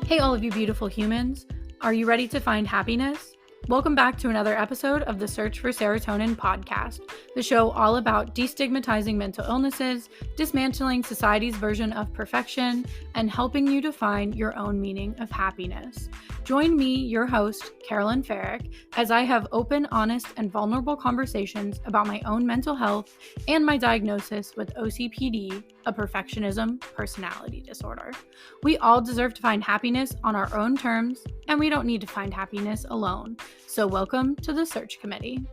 Hey, all of you beautiful humans. Are you ready to find happiness? Welcome back to another episode of the Search for Serotonin podcast, the show all about destigmatizing mental illnesses, dismantling society's version of perfection, and helping you define your own meaning of happiness. Join me, your host, Carolyn Farrick, as I have open, honest, and vulnerable conversations about my own mental health and my diagnosis with OCPD, a perfectionism personality disorder. We all deserve to find happiness on our own terms, and we don't need to find happiness alone. So welcome to the Search Committee.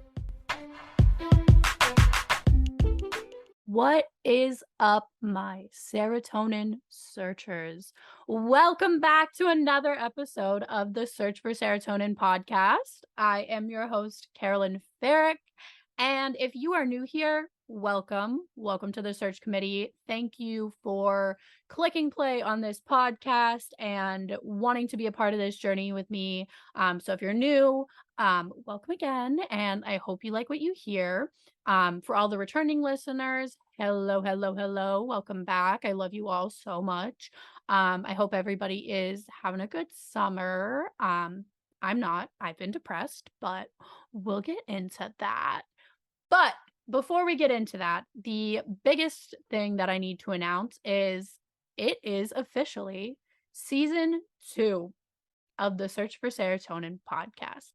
What is up, my serotonin searchers? Welcome back to another episode of the Search for Serotonin podcast. I am your host, Carolyn Farrick, and if you are new here, welcome to the Search Committee. Thank you for clicking play on this podcast and wanting to be a part of this journey with me. So if you're new, welcome again, and I hope you like what you hear. For all the returning listeners, hello, welcome back. I love you all so much. I hope everybody is having a good summer. I'm not. I've been depressed, but we'll get into that. But before we get into that, the biggest thing that I need to announce is it is officially season 2 of the Search for Serotonin podcast.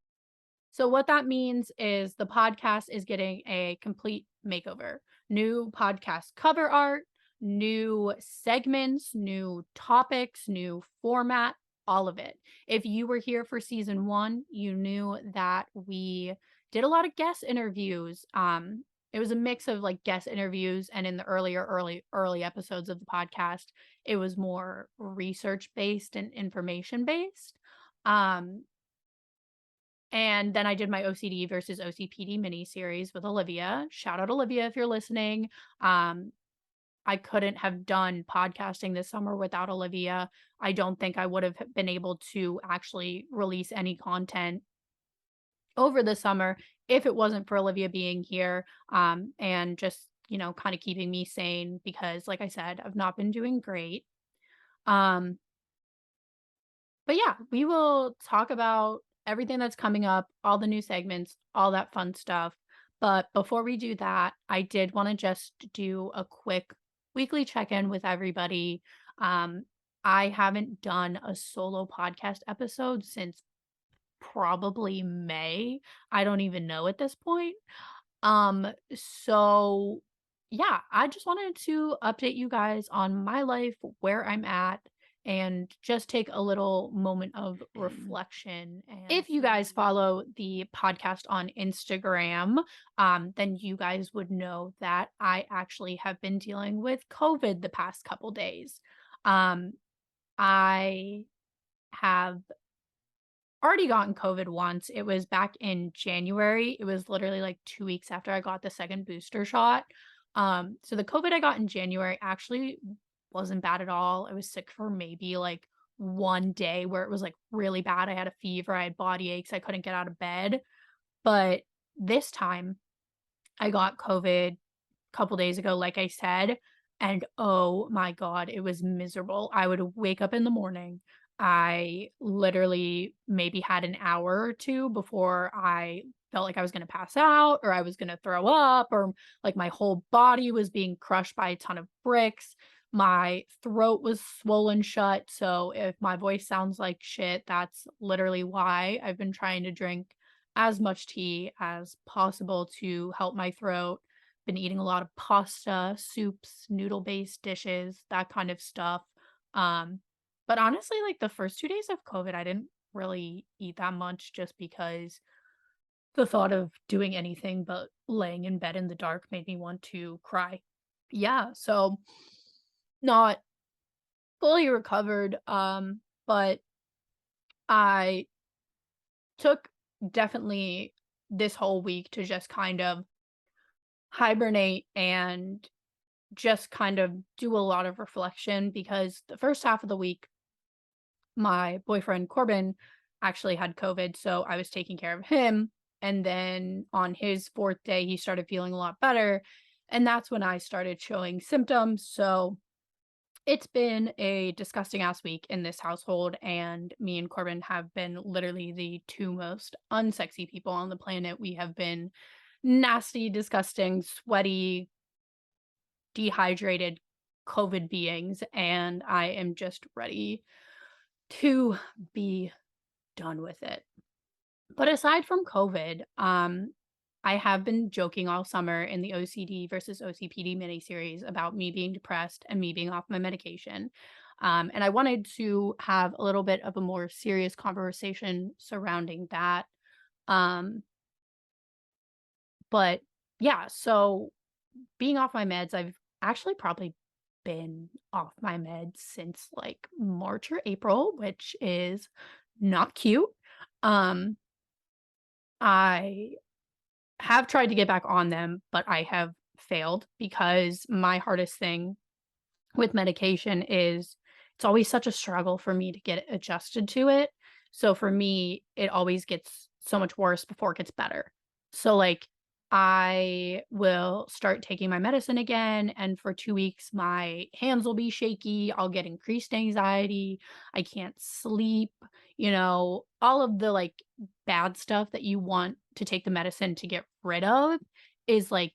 So what that means is the podcast is getting a complete makeover. New podcast cover art, new segments, new topics, new format, all of it. If you were here for season 1, you knew that we did a lot of guest interviews. It was a mix of like guest interviews, and in the early episodes of the podcast, it was more research based and information based. And then I did my OCD versus OCPD mini series with Olivia. Shout out Olivia if you're listening. I couldn't have done podcasting this summer without Olivia. I don't think I would have been able to actually release any content over the summer if it wasn't for Olivia being here, and just, kind of keeping me sane because, like I said, I've not been doing great. But yeah, we will talk about everything that's coming up, all the new segments, all that fun stuff. But before we do that, I did want to just do a quick weekly check-in with everybody. I haven't done a solo podcast episode since probably May. I don't even know at this point. So yeah, I just wanted to update you guys on my life, where I'm at, and just take a little moment of reflection. And if you guys follow the podcast on Instagram, then you guys would know that I actually have been dealing with COVID the past couple days. I have already gotten COVID once. It was back in January. It was literally like 2 weeks after I got the second booster shot. So the COVID I got in January actually wasn't bad at all. I was sick for maybe like 1 day where it was like really bad. I had a fever, I had body aches, I couldn't get out of bed. But this time I got COVID a couple days ago, like I said, and oh my God, it was miserable. I would wake up in the morning. I literally maybe had an hour or two before I felt like I was going to pass out or I was going to throw up, or like my whole body was being crushed by a ton of bricks. My throat was swollen shut. So if my voice sounds like shit, that's literally why. I've been trying to drink as much tea as possible to help my throat. Been eating a lot of pasta, soups, noodle-based dishes, that kind of stuff. But honestly, like the first 2 days of COVID, I didn't really eat that much just because the thought of doing anything but laying in bed in the dark made me want to cry. Yeah, so not fully recovered, but I took definitely this whole week to just kind of hibernate and just kind of do a lot of reflection, because the first half of the week my boyfriend Corbin actually had COVID, so I was taking care of him. And then on his 4th day, he started feeling a lot better. And that's when I started showing symptoms. So It's been a disgusting ass week in this household, and me and Corbin have been literally the two most unsexy people on the planet. We have been nasty, disgusting, sweaty, dehydrated COVID beings, and I am just ready to be done with it. But aside from COVID, I have been joking all summer in the OCD versus OCPD miniseries about me being depressed and me being off my medication. And I wanted to have a little bit of a more serious conversation surrounding that. Um, but yeah, so being off my meds, I've actually probably been off my meds since like March or April, which is not cute. Um, I have tried to get back on them, but I have failed because my hardest thing with medication is it's always such a struggle for me to get adjusted to it. So for me, it always gets so much worse before it gets better. So like I will start taking my medicine again, and for 2 weeks my hands will be shaky. I'll get increased anxiety. I can't sleep, all of the like bad stuff that you want to take the medicine to get rid of is like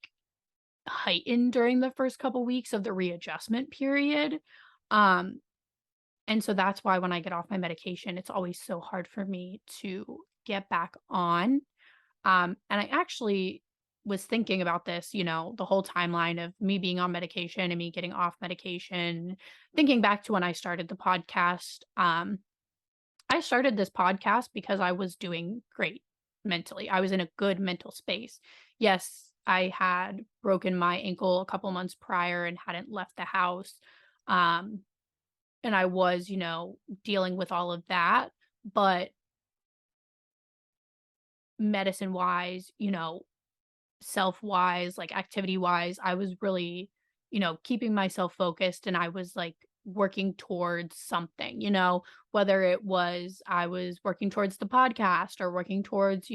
heightened during the first couple weeks of the readjustment period. Um, and so that's why when I get off my medication, it's always so hard for me to get back on. And I actually was thinking about this, the whole timeline of me being on medication and me getting off medication, thinking back to when I started the podcast. I started this podcast because I was doing great mentally. I was in a good mental space. Yes, I had broken my ankle a couple months prior and hadn't left the house. Um, and I was, dealing with all of that. But medicine wise, self wise, like activity wise, I was really, keeping myself focused and I was like working towards something, whether it was I was working towards the podcast or working towards,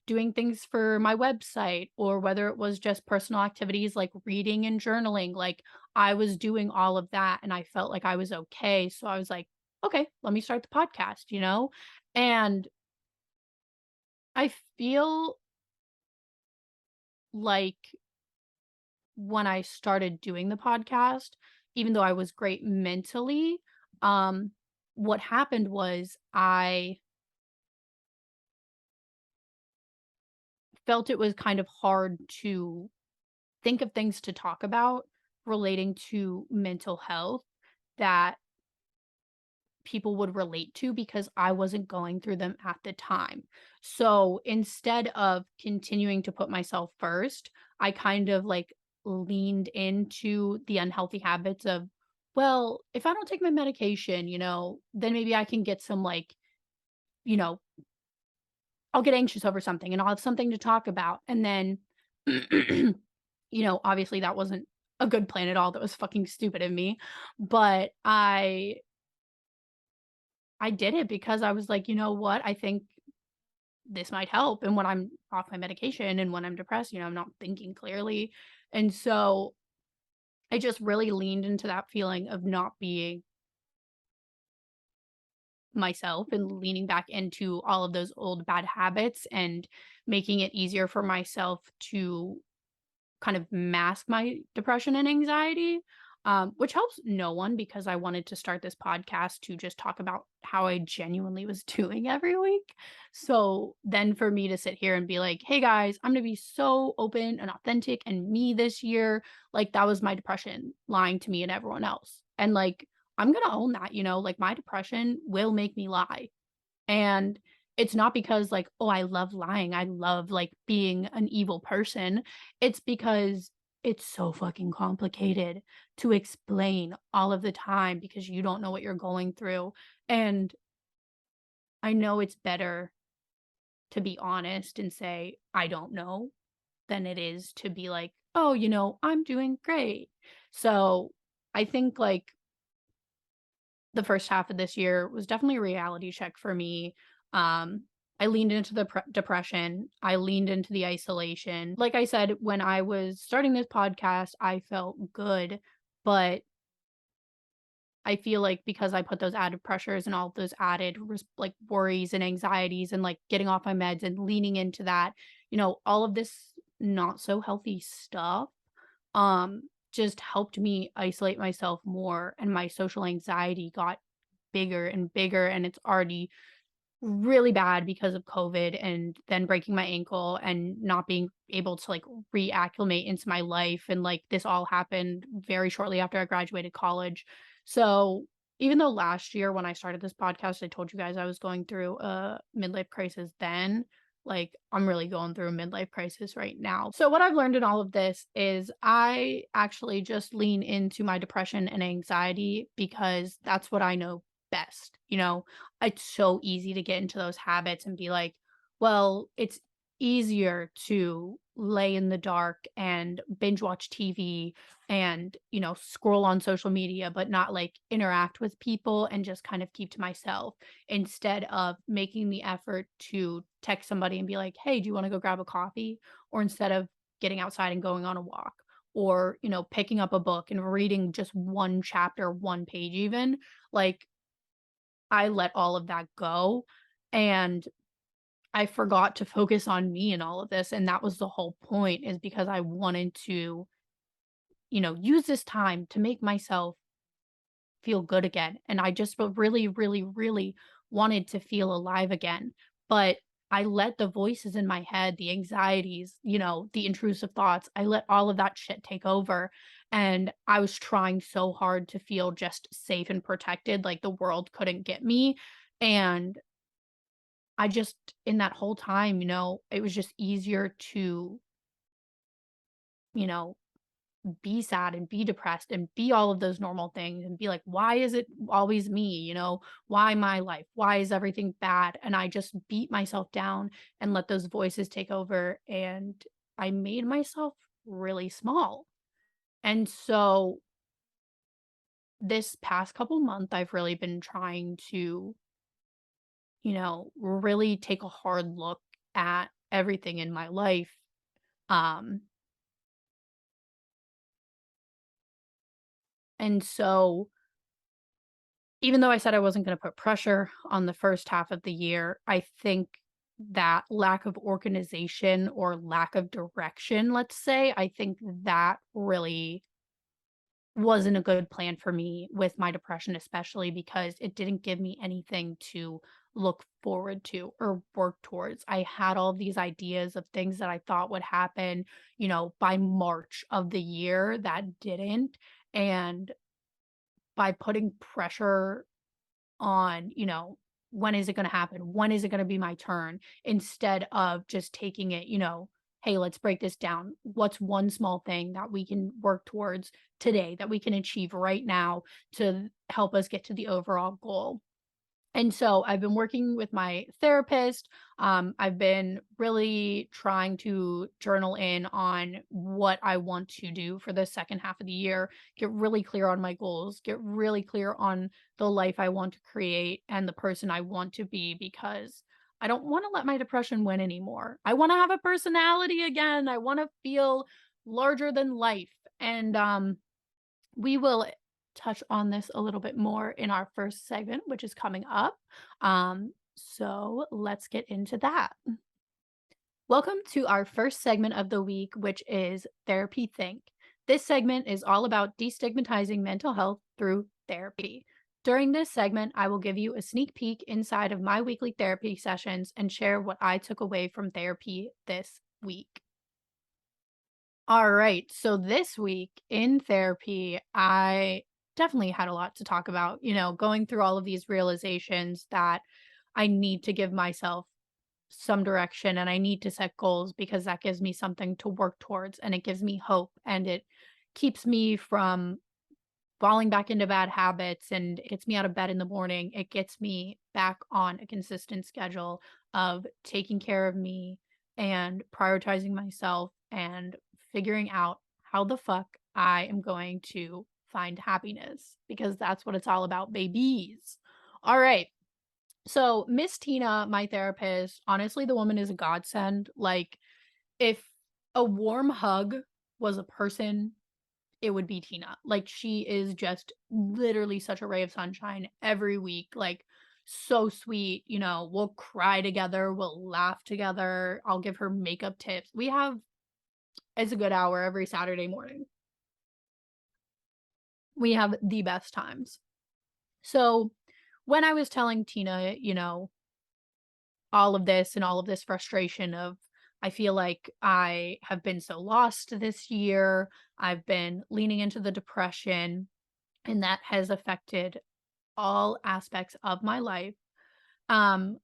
doing things for my website, or whether it was just personal activities like reading and journaling. Like I was doing all of that and I felt like I was okay. So I was like, okay, let me start the podcast, And I feel like when I started doing the podcast, even though I was great mentally, um, what happened was I felt it was kind of hard to think of things to talk about relating to mental health that people would relate to because I wasn't going through them at the time. So instead of continuing to put myself first, I kind of like leaned into the unhealthy habits of, well, if I don't take my medication, then maybe I can get some like, you know, I'll get anxious over something and I'll have something to talk about. And then, obviously that wasn't a good plan at all. That was fucking stupid of me. But I did it because I was like, "You know what? I think this might help." And when I'm off my medication and when I'm depressed, I'm not thinking clearly. And so I just really leaned into that feeling of not being myself and leaning back into all of those old bad habits and making it easier for myself to kind of mask my depression and anxiety, which helps no one because I wanted to start this podcast to just talk about how I genuinely was doing every week. So then for me to sit here and be like, hey guys, I'm going to be so open and authentic and me this year, like that was my depression lying to me and everyone else. And like, I'm going to own that, like my depression will make me lie. And it's not because like, oh, I love lying. I love like being an evil person. It's because it's so fucking complicated to explain all of the time because you don't know what you're going through. And I know it's better to be honest and say, I don't know, than it is to be like, oh, I'm doing great. So I think like the first half of this year was definitely a reality check for me. Um, I leaned into the depression. I leaned into the isolation. Like I said, when I was starting this podcast, I felt good, but I feel like because I put those added pressures and all those added like worries and anxieties and like getting off my meds and leaning into that, all of this not so healthy stuff um just helped me isolate myself more, and my social anxiety got bigger and bigger, and it's already really bad because of COVID and then breaking my ankle and not being able to like reacclimate into my life. And like this all happened very shortly after I graduated college. So even though last year when I started this podcast, I told you guys I was going through a midlife crisis then, like I'm really going through a midlife crisis right now. So what I've learned in all of this is I actually just lean into my depression and anxiety because that's what I know best. It's so easy to get into those habits and be like, well, it's easier to lay in the dark and binge watch TV and, scroll on social media, but not like interact with people and just kind of keep to myself instead of making the effort to text somebody and be like, hey, do you want to go grab a coffee? Or instead of getting outside and going on a walk or, picking up a book and reading just one chapter, one page, even like I let all of that go, and I forgot to focus on me in all of this, and that was the whole point is because I wanted to, use this time to make myself feel good again, and I just really, really, really wanted to feel alive again, but I let the voices in my head, the anxieties, the intrusive thoughts, I let all of that shit take over, and I was trying so hard to feel just safe and protected, like the world couldn't get me, and I just in that whole time, it was just easier to, you know, be sad and be depressed and be all of those normal things and be like, why is it always me? Why my life? Why is everything bad? And I just beat myself down and let those voices take over. And I made myself really small. And so this past couple month, I've really been trying to, really take a hard look at everything in my life. Um, and so even though I said I wasn't gonna put pressure on the first half of the year, I think that lack of organization or lack of direction, let's say, I think that really wasn't a good plan for me with my depression, especially because it didn't give me anything to look forward to or work towards. I had all these ideas of things that I thought would happen, by March of the year that didn't. And by putting pressure on, when is it going to happen? When is it going to be my turn? Instead of just taking it, hey, let's break this down. What's one small thing that we can work towards today that we can achieve right now to help us get to the overall goal? And so I've been working with my therapist. I've been really trying to journal in on what I want to do for the second half of the year, get really clear on my goals, get really clear on the life I want to create and the person I want to be, because I don't want to let my depression win anymore. I want to have a personality again. I want to feel larger than life. And we will touch on this a little bit more in our first segment, which is coming up. So let's get into that. Welcome to our first segment of the week, which is Therapy Think. This segment is all about destigmatizing mental health through therapy. During this segment, I will give you a sneak peek inside of my weekly therapy sessions and share what I took away from therapy this week. All right. So this week in therapy, I definitely had a lot to talk about, going through all of these realizations that I need to give myself some direction and I need to set goals because that gives me something to work towards and it gives me hope and it keeps me from falling back into bad habits, and it gets me out of bed in the morning. It gets me back on a consistent schedule of taking care of me and prioritizing myself and figuring out how the fuck I am going to find happiness, because that's what it's all about, babies. All right. So, Miss Tina, my therapist, honestly, the woman is a godsend. Like, if a warm hug was a person, it would be Tina. Like, she is just literally such a ray of sunshine every week, like, so sweet, we'll cry together, we'll laugh together, I'll give her makeup tips. It's a good hour every Saturday morning. We have the best times. So, when I was telling Tina, all of this and all of this frustration of I feel like I have been so lost this year, I've been leaning into the depression, and that has affected all aspects of my life. Um,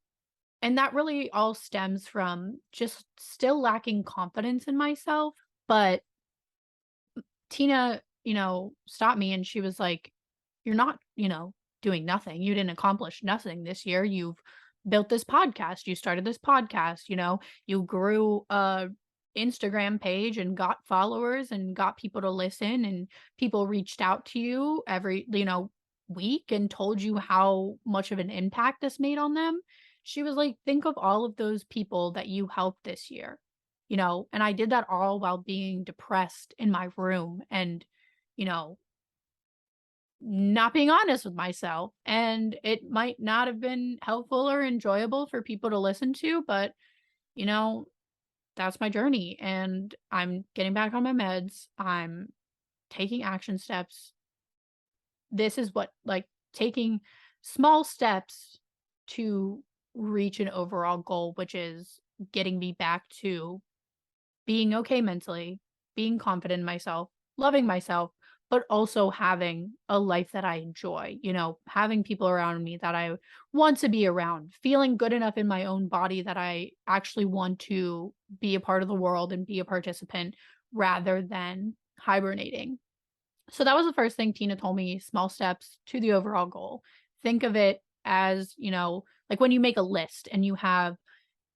and that really all stems from just still lacking confidence in myself. But Tina, stopped me and she was like, "You're not, doing nothing. You didn't accomplish nothing this year. You've built this podcast. You started this podcast, you grew a Instagram page and got followers and got people to listen and people reached out to you every, week and told you how much of an impact this made on them." She was like, "Think of all of those people that you helped this year." And I did that all while being depressed in my room and, you know, not being honest with myself. And it might not have been helpful or enjoyable for people to listen to, but, you know, that's my journey. And I'm getting back on my meds. I'm taking action steps. This is what, like, taking small steps to reach an overall goal, which is getting me back to being okay mentally, being confident in myself, loving myself, but also having a life that I enjoy, having people around me that I want to be around, feeling good enough in my own body that I actually want to be a part of the world and be a participant rather than hibernating. So that was the first thing Tina told me, small steps to the overall goal. Think of it as, like when you make a list and you have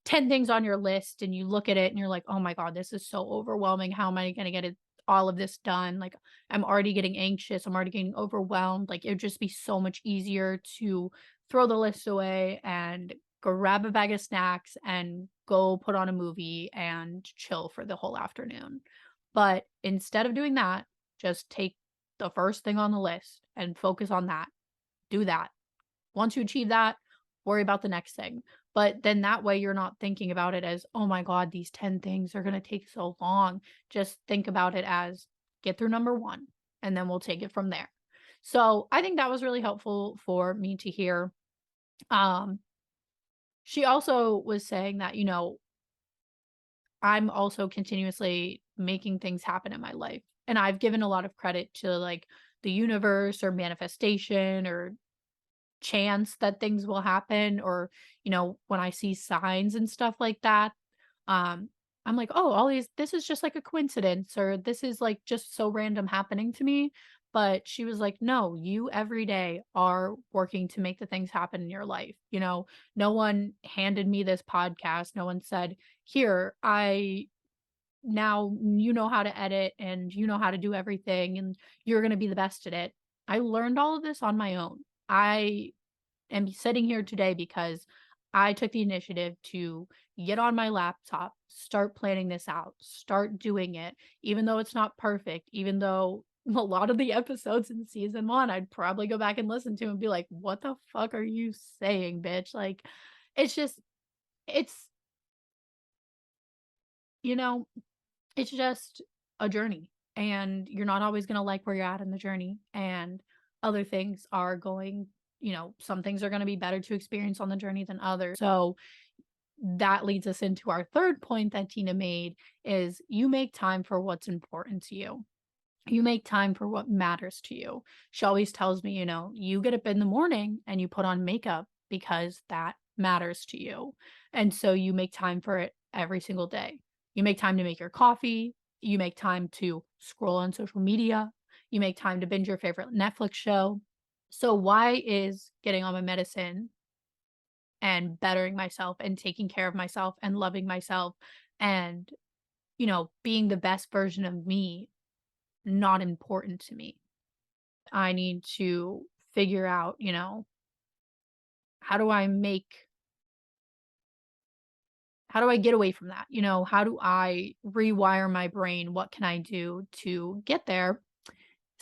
10 things on your list and you look at it and you're like, "Oh my god, this is so overwhelming. How am I gonna get all of this done?" Like, I'm already getting anxious, I'm already getting overwhelmed. Like, it would just be so much easier to throw the list away and grab a bag of snacks and go put on a movie and chill for the whole afternoon. But instead of doing that, just take the first thing on the list and focus on that. Do that. Once you achieve that, worry about the next thing. But then that way you're not thinking about it as, "Oh my god, these 10 things are gonna take so long." Just think about it as, "Get through number 1, and then we'll take it from there." So, I think that was really helpful for me to hear. Um, she also was saying that, I'm also continuously making things happen in my life, and I've given a lot of credit to, like, the universe or manifestation or chance that things will happen or, when I see signs and stuff like that, um, I'm like, "Oh, all these this is just like a coincidence," or "This is, like, just so random happening to me." But she was like, "No, you every day are working to make the things happen in your life." No one handed me this podcast. No one said, "Here, I now you know how to edit and you know how to do everything and you're gonna be the best at it." I learned all of this on my own. I am sitting here today because I took the initiative to get on my laptop, start planning this out, start doing it, even though it's not perfect, even though a lot of the episodes in season 1, I'd probably go back and listen to and be like, "What the fuck are you saying, bitch?" Like, it's just, it's, you know, it's just a journey and you're not always going to like where you're at in the journey. And other things are going, some things are going to be better to experience on the journey than others. So that leads us into our third point that Tina made is you make time for what's important to you. You make time for what matters to you. She always tells me, you get up in the morning and you put on makeup because that matters to you. And so you make time for it every single day. You make time to make your coffee. You make time to scroll on social media. You make time to binge your favorite Netflix show. So, why is getting on my medicine and bettering myself and taking care of myself and loving myself and, being the best version of me not important to me? I need to figure out, how do I make how do I get away from that? How do I rewire my brain? What can I do to get there?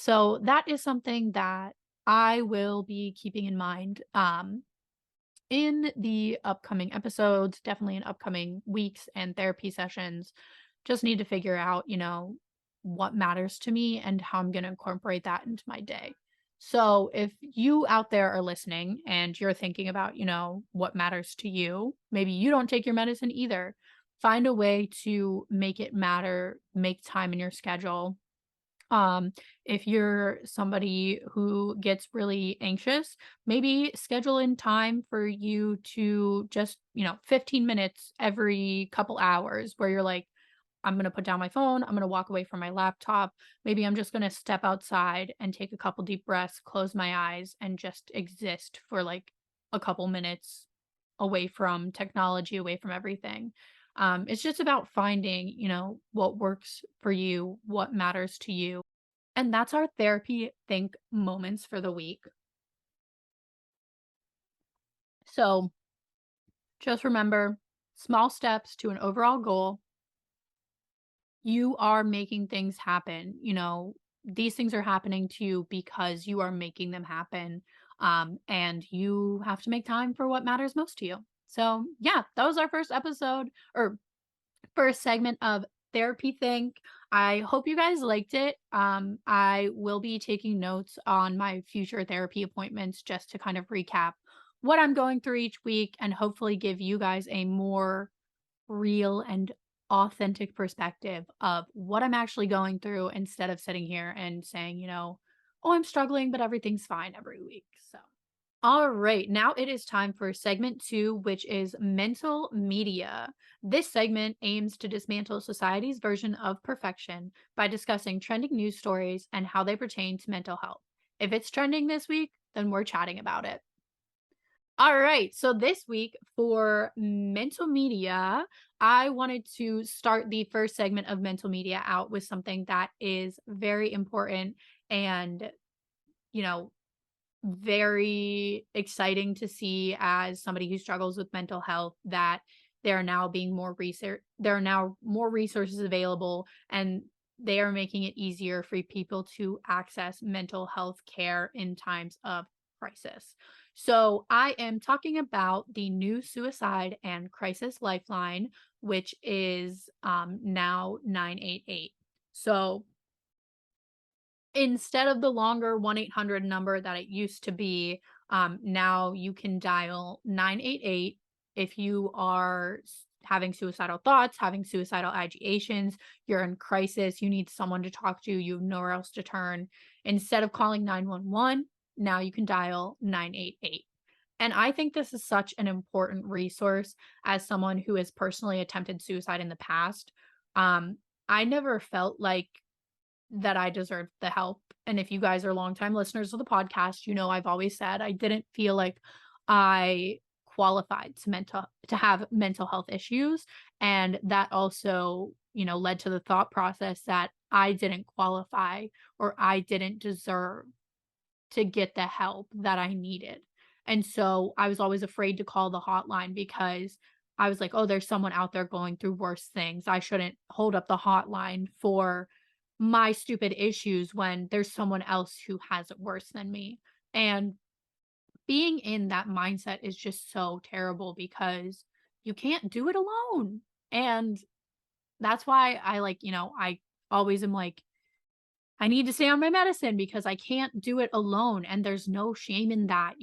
So that is something that I will be keeping in mind in the upcoming episodes, definitely in upcoming weeks and therapy sessions. Just need to figure out, what matters to me and how I'm going to incorporate that into my day. So, if you out there are listening and you're thinking about, what matters to you, maybe you don't take your medicine either. Find a way to make it matter, make time in your schedule. If you're somebody who gets really anxious, maybe schedule in time for you to just, 15 minutes every couple hours where you're like, I'm going to put down my phone. I'm going to walk away from my laptop. Maybe I'm just going to step outside and take a couple deep breaths, close my eyes, and just exist for like a couple minutes away from technology, away from everything. It's just about finding, what works for you, what matters to you. And that's our therapy think moments for the week. So just remember small steps to an overall goal. You are making things happen. These things are happening to you because you are making them happen. And you have to make time for what matters most to you. So, yeah, that was our first episode or first segment of Therapy Think. I hope you guys liked it. I will be taking notes on my future therapy appointments just to kind of recap what I'm going through each week and hopefully give you guys a more real and authentic perspective of what I'm actually going through instead of sitting here and saying, oh, I'm struggling, but everything's fine every week. So. All right, now it is time for segment two, which is mental media. This segment aims to dismantle society's version of perfection by discussing trending news stories and how they pertain to mental health. If it's trending this week, then we're chatting about it. All right, so this week for mental media, I wanted to start the first segment of mental media out with something that is very important and, you know, very exciting to see as somebody who struggles with mental health that there are now more resources available, and they are making it easier for people to access mental health care in times of crisis. So I am talking about the new suicide and crisis lifeline, which is now 988. So instead of the longer 1-800 number that it used to be, now you can dial 988 if you are having suicidal thoughts, having suicidal ideations, you're in crisis, you need someone to talk to, you have nowhere else to turn. Instead of calling 911, now you can dial 988. And I think this is such an important resource as someone who has personally attempted suicide in the past. I never felt like that I deserved the help. And if you guys are longtime listeners of the podcast, I've always said I didn't feel like I qualified to have mental health issues. And that also, led to the thought process that I didn't qualify or I didn't deserve to get the help that I needed. And so I was always afraid to call the hotline because I was like, oh, there's someone out there going through worse things. I shouldn't hold up the hotline for my stupid issues when there's someone else who has it worse than me. And being in that mindset is just so terrible because you can't do it alone. And that's why I always am like, I need to stay on my medicine because I can't do it alone. And there's no shame in that.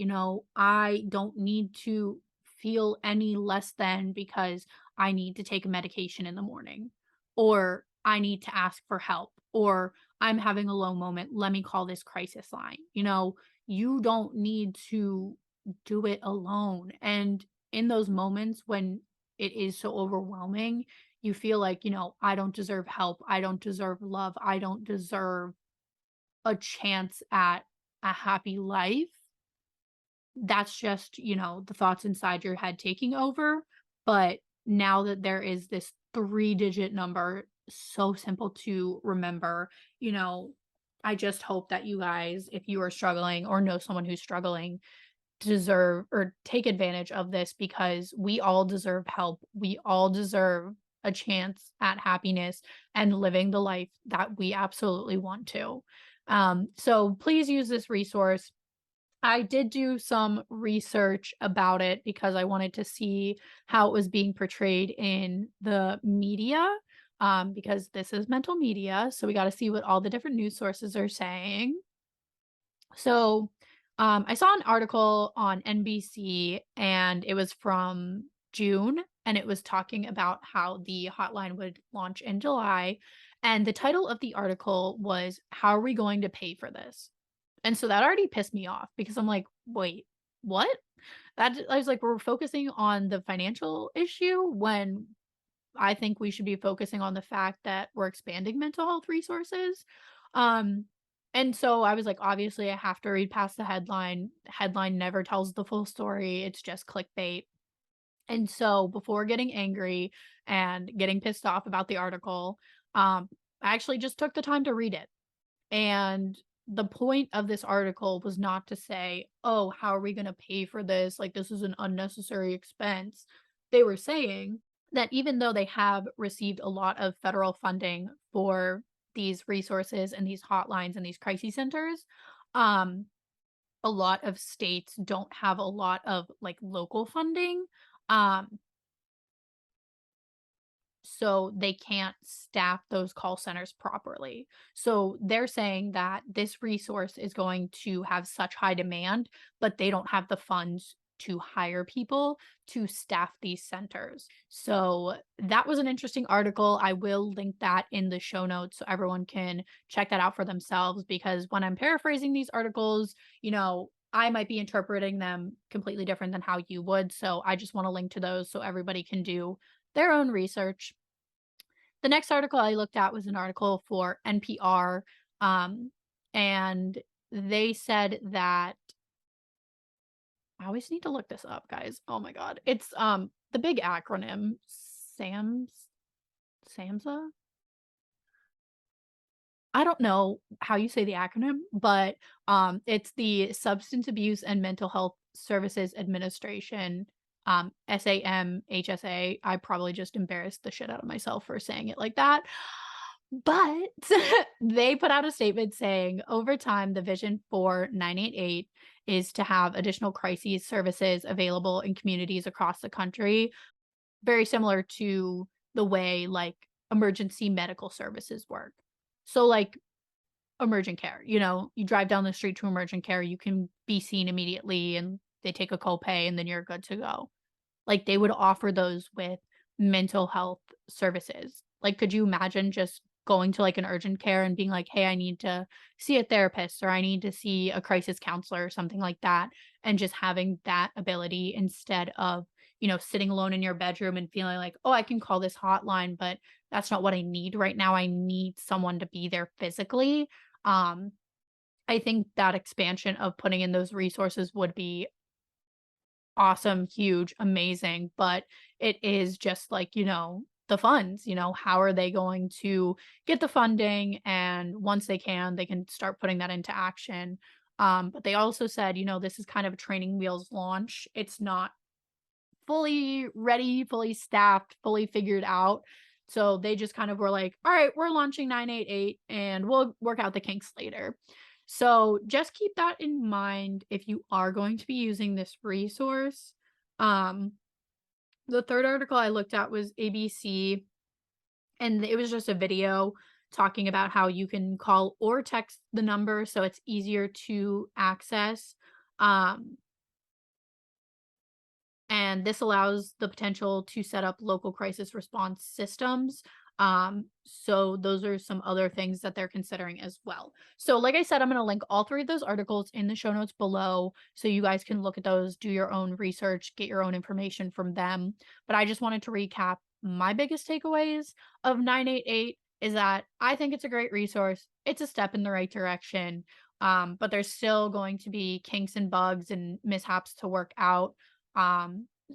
I don't need to feel any less than because I need to take a medication in the morning, or I need to ask for help, or I'm having a low moment. Let me call this crisis line. You don't need to do it alone. And in those moments when it is so overwhelming, you feel like, I don't deserve help. I don't deserve love. I don't deserve a chance at a happy life. That's just, the thoughts inside your head taking over. But now that there is this 3-digit number, so simple to remember, I just hope that you guys, if you are struggling or know someone who's struggling, deserve or take advantage of this because we all deserve help. We all deserve a chance at happiness and living the life that we absolutely want to. So please use this resource. I did do some research about it because I wanted to see how it was being portrayed in the media, because this is mental media. So we got to see what all the different news sources are saying. So I saw an article on NBC and it was from June and it was talking about how the hotline would launch in July. And the title of the article was, "How are we going to pay for this?" And so that already pissed me off because I'm like, wait, what? I was like, we're focusing on the financial issue when I think we should be focusing on the fact that we're expanding mental health resources. Um, and so I was like, obviously, I have to read past the headline. Headline never tells the full story, it's just clickbait. And so before getting angry and getting pissed off about the article, I actually just took the time to read it. And the point of this article was not to say, "Oh, how are we gonna pay for this? Like, this is an unnecessary expense." They were saying that even though they have received a lot of federal funding for these resources and these hotlines and these crisis centers, um, a lot of states don't have a lot of, like, local funding. Um, so they can't staff those call centers properly. So they're saying that this resource is going to have such high demand, but they don't have the funds to hire people to staff these centers. So that was an interesting article. I will link that in the show notes so everyone can check that out for themselves because when I'm paraphrasing these articles, I might be interpreting them completely different than how you would. So I just want to link to those so everybody can do their own research. The next article I looked at was an article for NPR, and they said that I always need to look this up, guys. Oh my god. It's, the big acronym, SAMHSA? I don't know how you say the acronym, but, it's the Substance Abuse and Mental Health Services Administration, SAMHSA. I probably just embarrassed the shit out of myself for saying it like that. But they put out a statement saying, over time, the vision for 988 is to have additional crises services available in communities across the country, very similar to the way like emergency medical services work. So, like emergent care, you drive down the street to emergent care, you can be seen immediately and they take a copay and then you're good to go. Like, they would offer those with mental health services. Like, could you imagine just going to, like, an urgent care and being like, "Hey, I need to see a therapist," or "I need to see a crisis counselor," or something like that, and just having that ability instead of, sitting alone in your bedroom and feeling like, "Oh, I can call this hotline, but that's not what I need right now. I need someone to be there physically." Um, I think that expansion of putting in those resources would be awesome, huge, amazing, but it is just like, the funds, how are they going to get the funding? And once they can start putting that into action. But they also said, this is kind of a training wheels launch. It's not fully ready, fully staffed, fully figured out. So they just kind of were like, all right, we're launching 988 and we'll work out the kinks later. So just keep that in mind if you are going to be using this resource. Um, the third article I looked at was ABC, and it was just a video talking about how you can call or text the number so it's easier to access. Um, and this allows the potential to set up local crisis response systems. So those are some other things that they're considering as well. So like I said, I'm going to link all three of those articles in the show notes below so you guys can look at those, do your own research, get your own information from them. But I just wanted to recap my biggest takeaways of 988 is that I think it's a great resource. It's a step in the right direction. But there's still going to be kinks and bugs and mishaps to work out.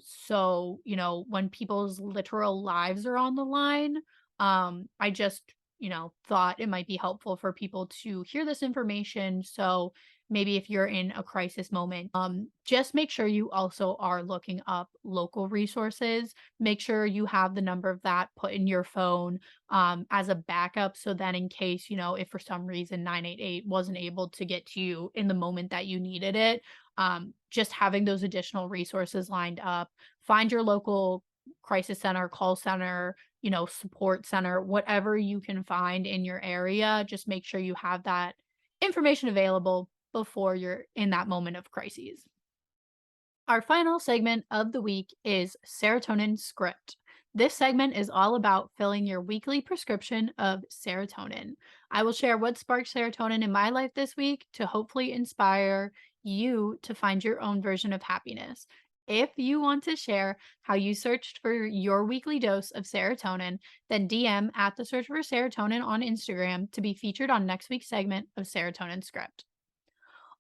So, when people's literal lives are on the line, I just, thought it might be helpful for people to hear this information. So maybe if you're in a crisis moment, just make sure you also are looking up local resources. Make sure you have the number of that put in your phone as a backup. So then, in case, if for some reason 988 wasn't able to get to you in the moment that you needed it, just having those additional resources lined up. Find your local crisis center, call center, support center, whatever you can find in your area. Just make sure you have that information available before you're in that moment of crises. Our final segment of the week is Serotonin Script. This segment is all about filling your weekly prescription of serotonin. I will share what sparked serotonin in my life this week to hopefully inspire you to find your own version of happiness. If you want to share how you searched for your weekly dose of serotonin, then DM at the search for serotonin on Instagram to be featured on next week's segment of Serotonin Script.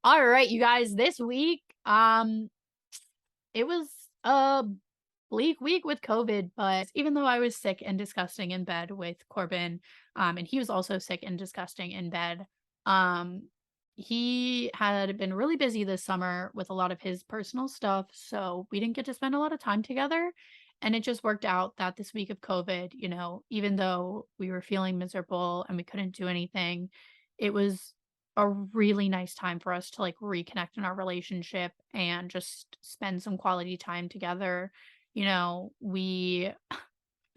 All right, you guys, this week, it was a bleak week with COVID, but even though I was sick and disgusting in bed with Corbin, and he was also sick and disgusting in bed, um, he had been really busy this summer with a lot of his personal stuff, so we didn't get to spend a lot of time together. And it just worked out that this week of COVID, even though we were feeling miserable and we couldn't do anything, it was a really nice time for us to like reconnect in our relationship and just spend some quality time together. We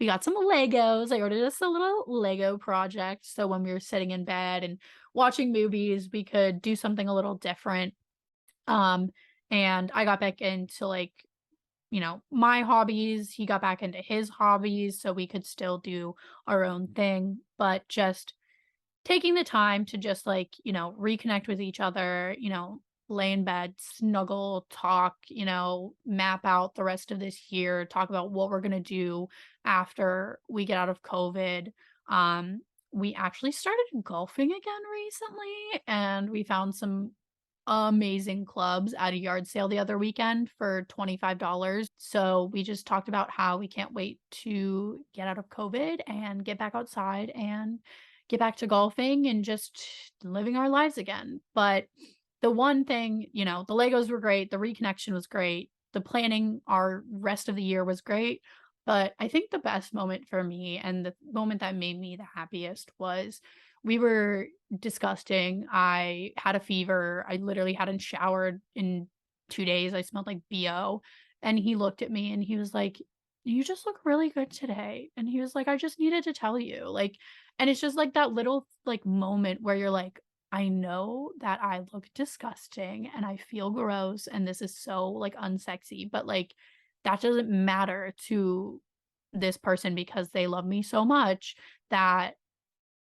got some Legos. I ordered us a little Lego project. So when we were sitting in bed and watching movies, we could do something a little different. Um, and I got back into like, my hobbies. He got back into his hobbies so we could still do our own thing, but just taking the time to just like, reconnect with each other, lay in bed, snuggle, talk, map out the rest of this year, talk about what we're going to do after we get out of COVID. We actually started golfing again recently, and we found some amazing clubs at a yard sale the other weekend for $25. So we just talked about how we can't wait to get out of COVID and get back outside and get back to golfing and just living our lives again. But the one thing, the Legos were great, the reconnection was great, the planning our rest of the year was great. But I think the best moment for me and the moment that made me the happiest was we were disgusting. I had a fever. I literally hadn't showered in 2 days. I smelled like BO. And he looked at me and he was like, "You just look really good today." And he was like, "I just needed to tell you." Like, and it's just like that little like moment where you're like, I know that I look disgusting and I feel gross and this is so like unsexy, but like that doesn't matter to this person because they love me so much that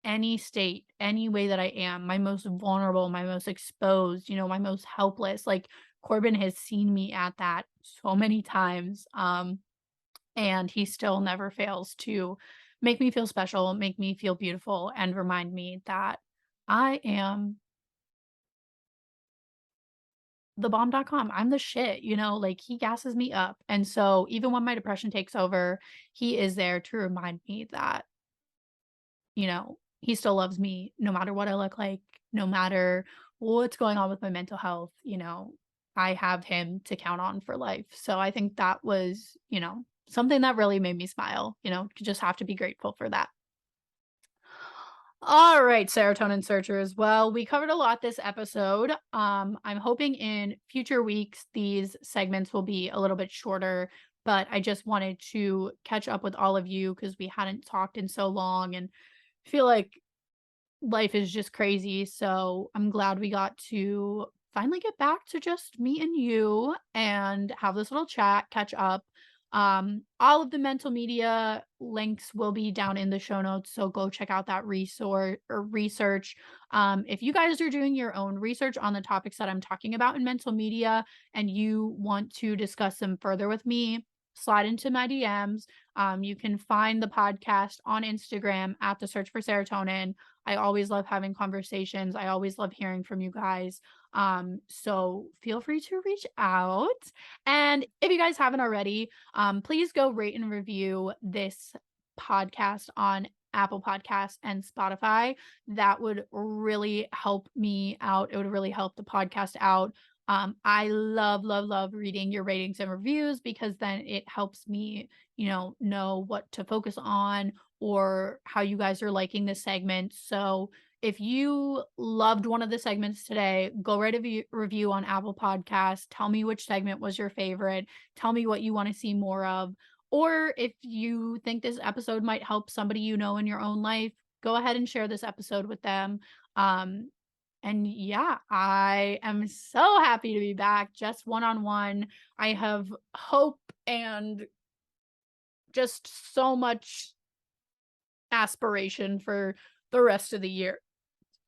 any state, any way that I am, my most vulnerable, my most exposed, my most helpless, like Corbin has seen me at that so many times. And he still never fails to make me feel special, make me feel beautiful, and remind me that I am the bomb.com. I'm the shit, like he gasses me up. And so even when my depression takes over, he is there to remind me that, he still loves me no matter what I look like, no matter what's going on with my mental health, I have him to count on for life. So I think that was, something that really made me smile, just have to be grateful for that. All right, serotonin searchers. Well, we covered a lot this episode. I'm hoping in future weeks these segments will be a little bit shorter, but I just wanted to catch up with all of you because we hadn't talked in so long and feel like life is just crazy. So I'm glad we got to finally get back to just me and you and have this little chat, catch up. All of the mental media links will be down in the show notes. So go check out that resource or research. If you guys are doing your own research on the topics that I'm talking about in mental media and you want to discuss them further with me, slide into my DMs. You can find the podcast on Instagram at the search for serotonin. I always love having conversations. I always love hearing from you guys. So feel free to reach out. And if you guys haven't already, please go rate and review this podcast on Apple Podcasts and Spotify. That would really help me out. It would really help the podcast out. I love reading your ratings and reviews because then it helps me, know what to focus on or how you guys are liking this segment. So if you loved one of the segments today, go write a review on Apple Podcasts. Tell me which segment was your favorite. Tell me what you want to see more of. Or if you think this episode might help somebody you know in your own life, go ahead and share this episode with them. And yeah, I am so happy to be back just one-on-one. I have hope and just so much aspiration for the rest of the year.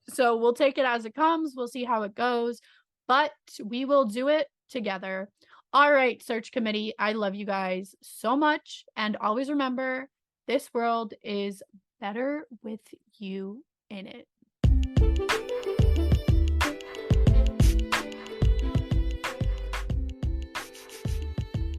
So we'll take it as it comes. We'll see how it goes, but we will do it together. All right, search committee. I love you guys so much. And always remember, this world is better with you in it.